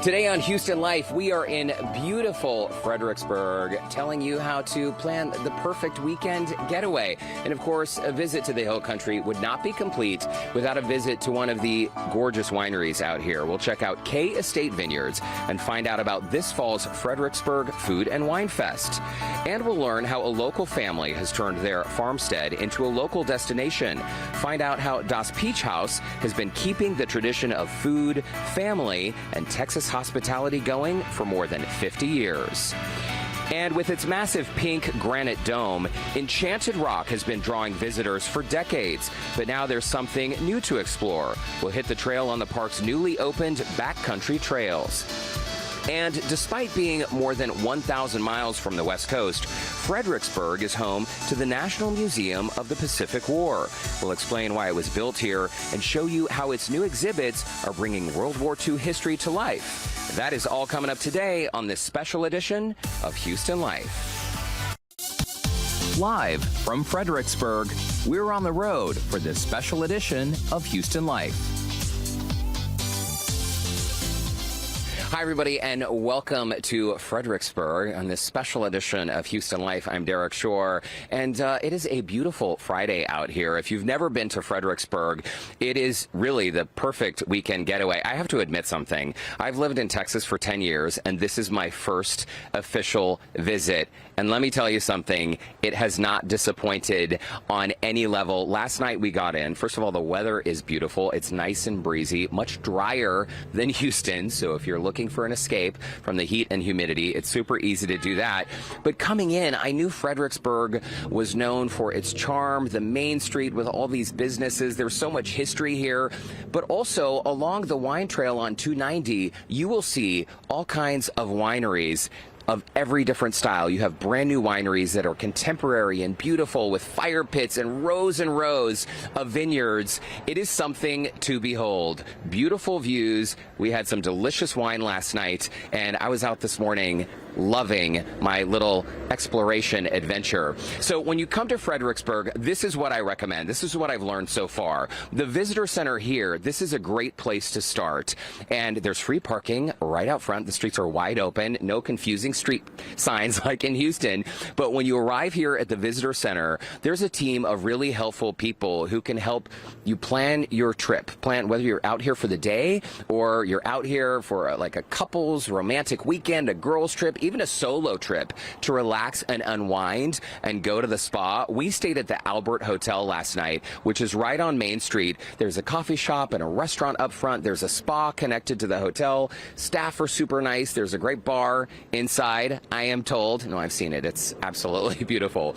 Today on Houston Life, we are in beautiful Fredericksburg, telling you how to plan the perfect weekend getaway. And of course, a visit to the Hill Country would not be complete without a visit to one of the gorgeous wineries out here. We'll check out K Estate Vineyards and find out about this fall's Fredericksburg Food and Wine Fest. And we'll learn how a local family has turned their farmstead into a local destination. Find out how Das Peach House has been keeping the tradition of food, family, and Texas hospitality going for more than 50 years. And with its massive pink granite dome, Enchanted Rock has been drawing visitors for decades. But now there's something new to explore. We'll hit the trail on the park's newly opened backcountry trails. And despite being more than 1,000 miles from the West Coast, Fredericksburg is home to the National Museum of the Pacific War. We'll explain why it was built here and show you how its new exhibits are bringing World War II history to life. That is all coming up today on this special edition of Houston Life. Live from Fredericksburg, we're on the road for this special edition of Houston Life. Hi, everybody, and welcome to Fredericksburg on this special edition of Houston Life. I'm Derek Shore, and it is a beautiful Friday out here. If you've never been to Fredericksburg, it is really the perfect weekend getaway. I have to admit something. I've lived in Texas for 10 years, and this is my first official visit. And let me tell you something, it has not disappointed on any level. Last night we got in. First of all, the weather is beautiful. It's nice and breezy, much drier than Houston. So if you're looking for an escape from the heat and humidity, it's super easy to do that. But coming in, I knew Fredericksburg was known for its charm, the main street with all these businesses. There's so much history here. But also along the wine trail on 290, you will see all kinds of wineries of every different style. You have brand new wineries that are contemporary and beautiful with fire pits and rows of vineyards. It is something to behold. Beautiful views. We had some delicious wine last night, and I was out this morning loving my little exploration adventure. So when you come to Fredericksburg, this is what I recommend. This is what I've learned so far. The visitor center here, this is a great place to start. And there's free parking right out front. The streets are wide open, no confusing street signs like in Houston. But when you arrive here at the visitor center, there's a team of really helpful people who can help you plan your trip. Plan whether you're out here for the day or you're out here for like a couple's romantic weekend, a girls trip, even a solo trip to relax and unwind and go to the spa. We stayed at the Albert Hotel last night, which is right on Main Street. There's a coffee shop and a restaurant up front. There's a spa connected to the hotel. Staff are super nice. There's a great bar inside, I am told. No, I've seen it. It's absolutely beautiful.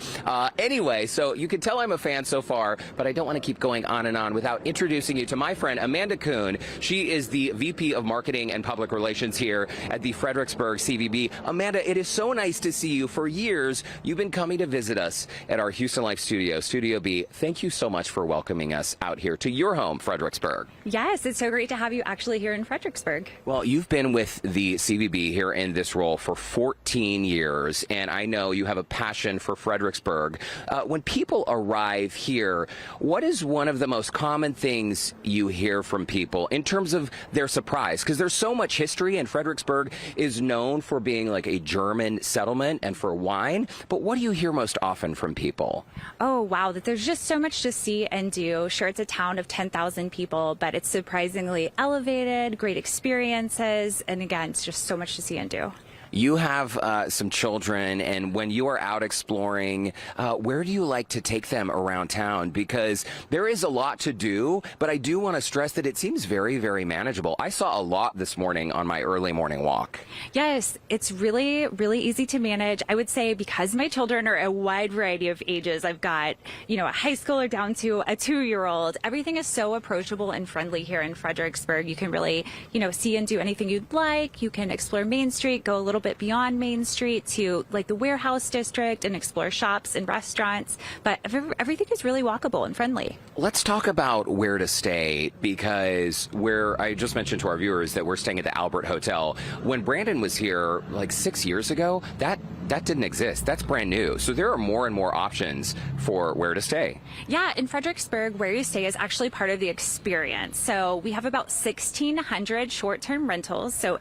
Anyway, so you can tell I'm a fan so far, but I don't want to keep going on and on without introducing you to my friend Amanda Koone. She is the VP of Marketing and Public Relations here at the Fredericksburg CVB. Amanda, it is so nice to see you. For years, you've been coming to visit us at our Houston Life studio, Studio B. Thank you so much for welcoming us out here to your home, Fredericksburg. Yes, it's so great to have you actually here in Fredericksburg. Well, you've been with the CVB here in this role for 14 years, and I know you have a passion for Fredericksburg. When people arrive here, what is one of the most common things you hear from people in terms of their surprise? Because there's so much history, and Fredericksburg is known for being like a German settlement and for wine. But what do you hear most often from people? Oh, wow, that there's just so much to see and do. Sure, it's a town of 10,000 people, but it's surprisingly elevated, great experiences, and again, it's just so much to see and do. You have some children, and when you are out exploring, where do you like to take them around town? Because there is a lot to do, but I do want to stress that it seems very, very manageable. I saw a lot this morning on my early morning walk. Yes, it's really, really easy to manage. I would say because my children are a wide variety of ages, I've got, a high schooler down to a 2-year-old. Everything is so approachable and friendly here in Fredericksburg. You can really, see and do anything you'd like. You can explore Main Street, go a little bit beyond Main Street to like the warehouse district and explore shops and restaurants, but everything is really walkable and friendly. Let's talk about where to stay, because I just mentioned to our viewers that we're staying at the Albert Hotel. When Brandon was here like 6 years ago, that didn't exist. That's brand new. So there are more and more options for where to stay. Yeah, in Fredericksburg, where you stay is actually part of the experience. So we have about 1,600 short-term rentals. So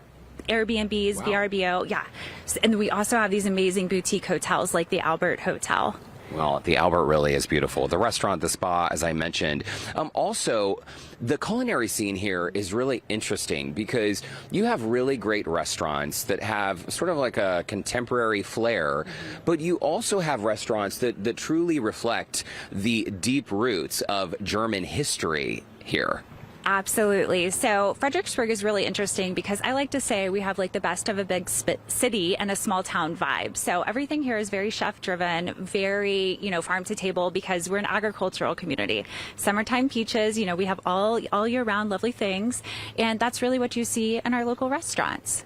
Airbnbs, Wow. VRBO. Yeah. And we also have these amazing boutique hotels like the Albert Hotel. Well, the Albert really is beautiful. The restaurant, the spa, as I mentioned. Also, the culinary scene here is really interesting because you have really great restaurants that have sort of like a contemporary flair, but you also have restaurants that truly reflect the deep roots of German history here. Absolutely. So Fredericksburg is really interesting because I like to say we have like the best of a big city and a small town vibe. So everything here is very chef driven, very, farm to table because we're an agricultural community. Summertime peaches, we have all year round lovely things. And that's really what you see in our local restaurants.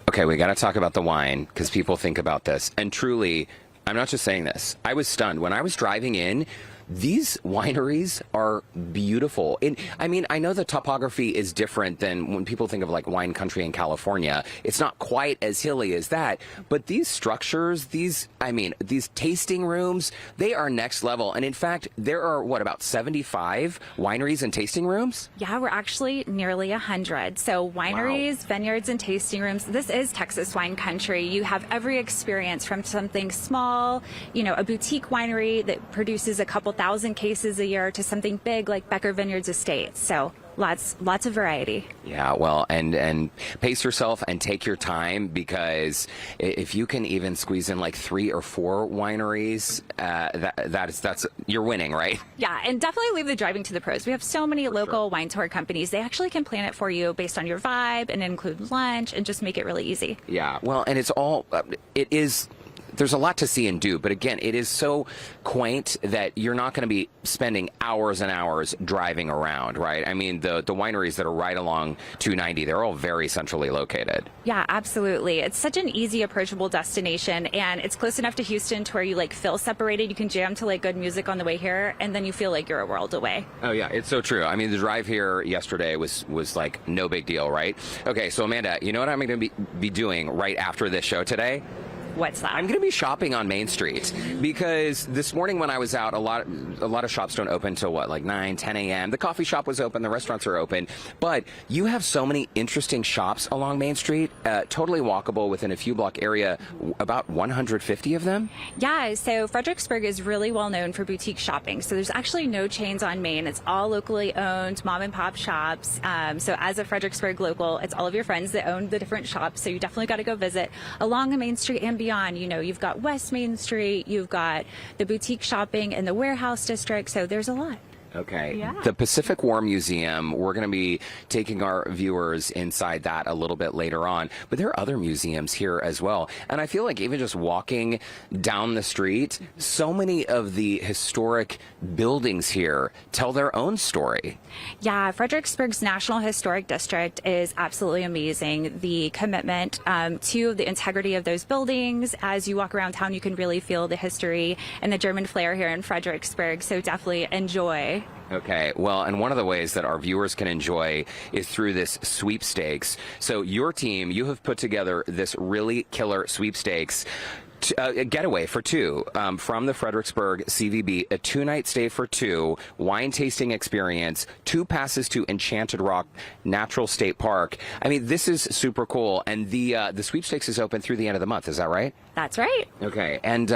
Okay, we got to talk about the wine because people think about this. And truly, I'm not just saying this. I was stunned when I was driving in. These wineries are beautiful. I know the topography is different than when people think of like wine country in California. It's not quite as hilly as that, but these structures, these tasting rooms, they are next level. And in fact, there are about 75 wineries and tasting rooms? Yeah, we're actually nearly 100. So wineries, Wow. vineyards, and tasting rooms. This is Texas wine country. You have every experience from something small, a boutique winery that produces a couple thousand cases a year to something big like Becker Vineyards Estates. So lots of variety. Yeah, well, and pace yourself and take your time because if you can even squeeze in like 3 or 4 wineries, that's you're winning, right? Yeah, and definitely leave the driving to the pros. We have so many local wine tour companies. They actually can plan it for you based on your vibe and include lunch and just make it really easy. Yeah, well, and there's a lot to see and do, but again, it is so quaint that you're not going to be spending hours and hours driving around, right? I mean, the wineries that are right along 290, they're all very centrally located. Yeah, absolutely. It's such an easy, approachable destination, and it's close enough to Houston to where you feel separated. You can jam to good music on the way here, and then you feel like you're a world away. Oh yeah, it's so true. I mean, the drive here yesterday was like no big deal, right? Okay, so Amanda, you know what I'm going to be doing right after this show today? What's that? I'm going to be shopping on Main Street because this morning when I was out, a lot of shops don't open till 9, 10 a.m. The coffee shop was open, the restaurants are open, but you have so many interesting shops along Main Street, totally walkable within a few block area, about 150 of them. Yeah, so Fredericksburg is really well known for boutique shopping. So there's actually no chains on Main. It's all locally owned mom and pop shops. So as a Fredericksburg local, it's all of your friends that own the different shops. So you definitely got to go visit along Main Street and beyond. You've got West Main Street, you've got the boutique shopping in the warehouse district, so there's a lot. Okay. Yeah. The Pacific War Museum, we're going to be taking our viewers inside that a little bit later on. But there are other museums here as well. And I feel like even just walking down the street, so many of the historic buildings here tell their own story. Yeah, Fredericksburg's National Historic District is absolutely amazing. The commitment to the integrity of those buildings. As you walk around town, you can really feel the history and the German flair here in Fredericksburg. So definitely enjoy. Okay, well, and one of the ways that our viewers can enjoy is through this sweepstakes. So your team, you have put together this really killer sweepstakes. A getaway for 2 from the Fredericksburg CVB, a 2-night stay for 2, wine tasting experience, 2 passes to Enchanted Rock Natural State Park. I mean, this is super cool, and the sweepstakes is open through the end of the month. Is that right? That's right. Okay, and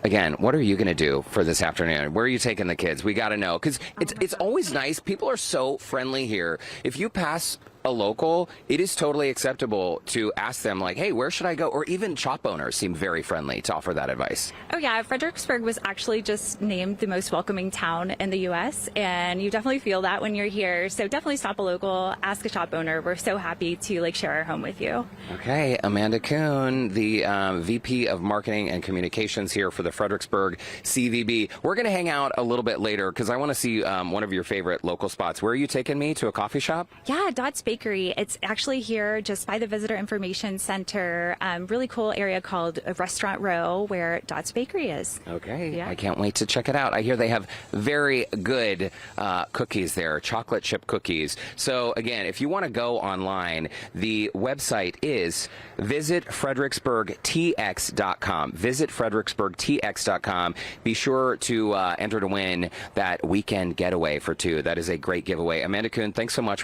again, what are you going to do for this afternoon? Where are you taking the kids? We got to know, because it's always nice. People are so friendly here. If you pass a local, it is totally acceptable to ask them, hey, where should I go? Or even shop owners seem very friendly to offer that advice. Oh, yeah. Fredericksburg was actually just named the most welcoming town in the U.S., and you definitely feel that when you're here. So definitely stop a local, ask a shop owner. We're so happy to share our home with you. Okay, Amanda Koone, the VP of Marketing and Communications here for the Fredericksburg CVB. We're going to hang out a little bit later because I want to see one of your favorite local spots. Where are you taking me? To a coffee shop? Yeah, Dot's Bakery. It's actually here just by the Visitor Information Center. Really cool area called Restaurant Row where Dot's Bakery is. Okay, Yeah. I can't wait to check it out. I hear they have very good cookies there, chocolate chip cookies. So again, if you want to go online, the website is visitfredericksburgtx.com. Visitfredericksburgtx.com. Be sure to enter to win that weekend getaway for 2. That is a great giveaway. Amanda Koone, thanks so much